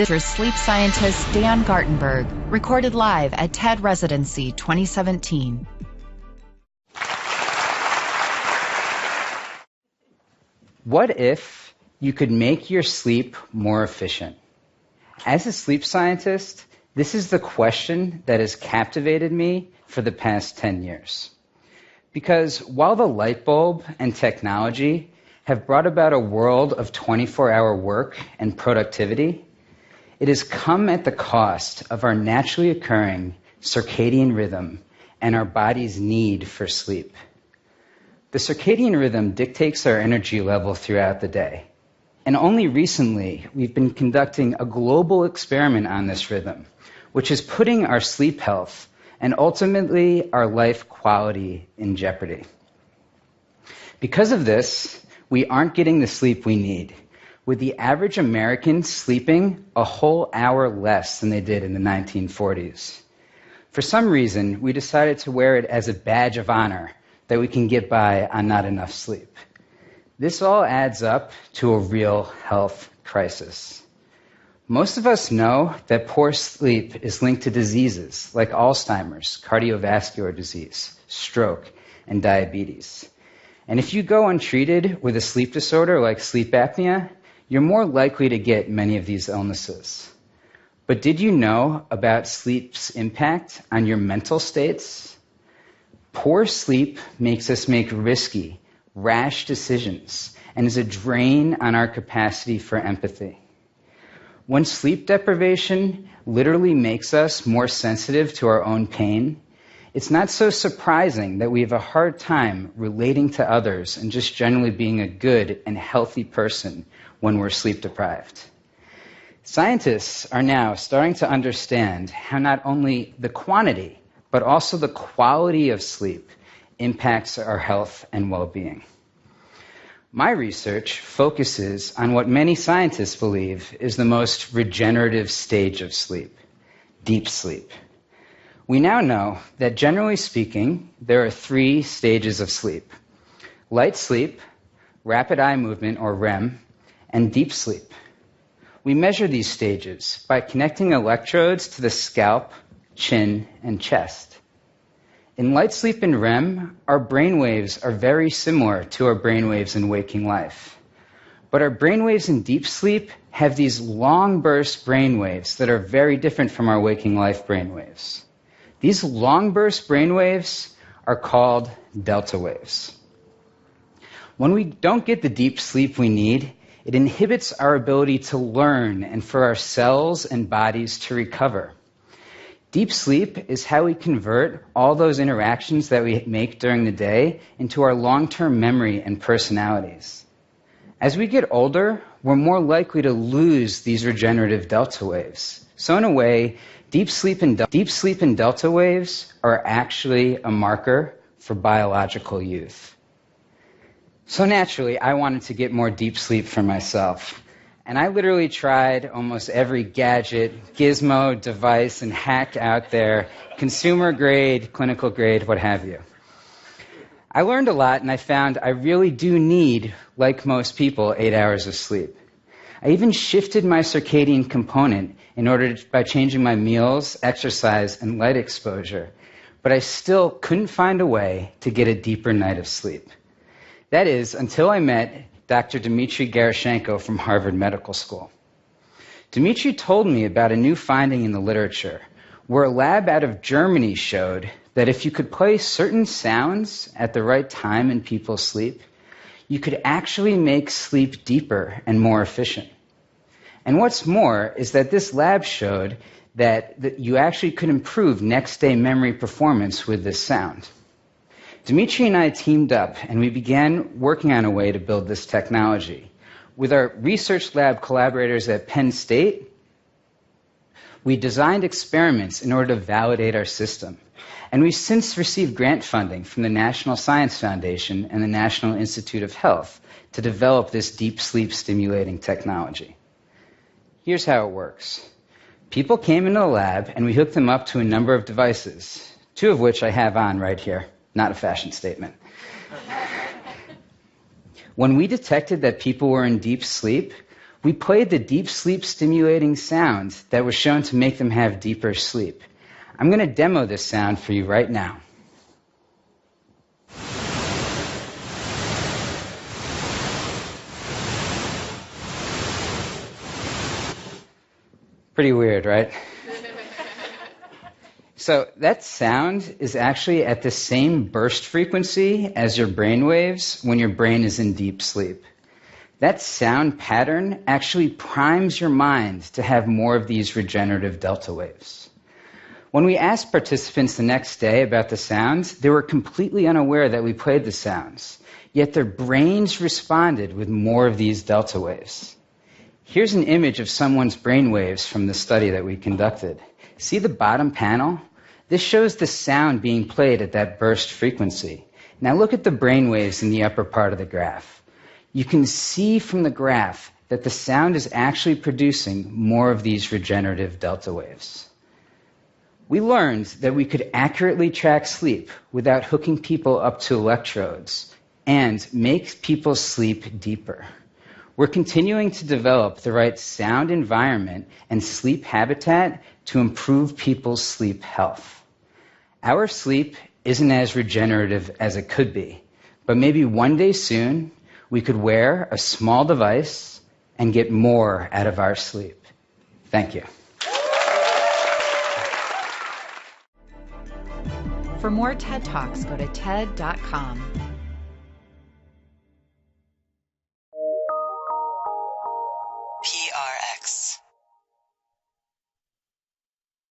This is sleep scientist Dan Gartenberg, recorded live at TED Residency 2017. What if you could make your sleep more efficient? As a sleep scientist, this is the question that has captivated me for the past 10 years. Because while the light bulb and technology have brought about a world of 24-hour work and productivity, it has come at the cost of our naturally occurring circadian rhythm and our body's need for sleep. The circadian rhythm dictates our energy level throughout the day. And only recently, we've been conducting a global experiment on this rhythm, which is putting our sleep health and ultimately our life quality in jeopardy. Because of this, we aren't getting the sleep we need, with the average American sleeping a whole hour less than they did in the 1940s. For some reason, we decided to wear it as a badge of honor that we can get by on not enough sleep. This all adds up to a real health crisis. Most of us know that poor sleep is linked to diseases like Alzheimer's, cardiovascular disease, stroke, and diabetes. And if you go untreated with a sleep disorder like sleep apnea, you're more likely to get many of these illnesses. But did you know about sleep's impact on your mental states? Poor sleep makes us make risky, rash decisions and is a drain on our capacity for empathy. When sleep deprivation literally makes us more sensitive to our own pain, it's not so surprising that we have a hard time relating to others and just generally being a good and healthy person when we're sleep deprived. Scientists are now starting to understand how not only the quantity, but also the quality of sleep impacts our health and well-being. My research focuses on what many scientists believe is the most regenerative stage of sleep, deep sleep. We now know that generally speaking, there are 3 stages of sleep: light sleep, rapid eye movement or REM, and deep sleep. We measure these stages by connecting electrodes to the scalp, chin, and chest. In light sleep and REM, our brain waves are very similar to our brain waves in waking life. But our brain waves in deep sleep have these long burst brain waves that are very different from our waking life brain waves. These long burst brain waves are called delta waves. When we don't get the deep sleep we need, it inhibits our ability to learn and for our cells and bodies to recover. Deep sleep is how we convert all those interactions that we make during the day into our long-term memory and personalities. As we get older, we're more likely to lose these regenerative delta waves. So in a way, deep sleep and delta waves are actually a marker for biological youth. So naturally, I wanted to get more deep sleep for myself. And I literally tried almost every gadget, gizmo, device, and hack out there, consumer grade, clinical grade, what have you. I learned a lot, and I found I really do need, like most people, 8 hours of sleep. I even shifted my circadian component by changing my meals, exercise, and light exposure. But I still couldn't find a way to get a deeper night of sleep. That is, until I met Dr. Dmitry Gerashenko from Harvard Medical School. Dmitry told me about a new finding in the literature where a lab out of Germany showed that if you could play certain sounds at the right time in people's sleep, you could actually make sleep deeper and more efficient. And what's more is that this lab showed that you actually could improve next-day memory performance with this sound. Dmitry and I teamed up, and we began working on a way to build this technology. With our research lab collaborators at Penn State, we designed experiments in order to validate our system. And we've since received grant funding from the National Science Foundation and the National Institute of Health to develop this deep sleep stimulating technology. Here's how it works. People came into the lab, and we hooked them up to a number of devices, 2 of which I have on right here. Not a fashion statement. When we detected that people were in deep sleep, We played the deep sleep stimulating sound that was shown to make them have deeper sleep. I'm going to demo this sound for you right now. Pretty weird, right? So that sound is actually at the same burst frequency as your brain waves when your brain is in deep sleep. That sound pattern actually primes your mind to have more of these regenerative delta waves. When we asked participants the next day about the sounds, they were completely unaware that we played the sounds, yet their brains responded with more of these delta waves. Here's an image of someone's brain waves from the study that we conducted. See the bottom panel? This shows the sound being played at that burst frequency. Now look at the brain waves in the upper part of the graph. You can see from the graph that the sound is actually producing more of these regenerative delta waves. We learned that we could accurately track sleep without hooking people up to electrodes and make people sleep deeper. We're continuing to develop the right sound environment and sleep habitat to improve people's sleep health. Our sleep isn't as regenerative as it could be, but maybe one day soon we could wear a small device and get more out of our sleep. Thank you. For more TED Talks, go to TED.com.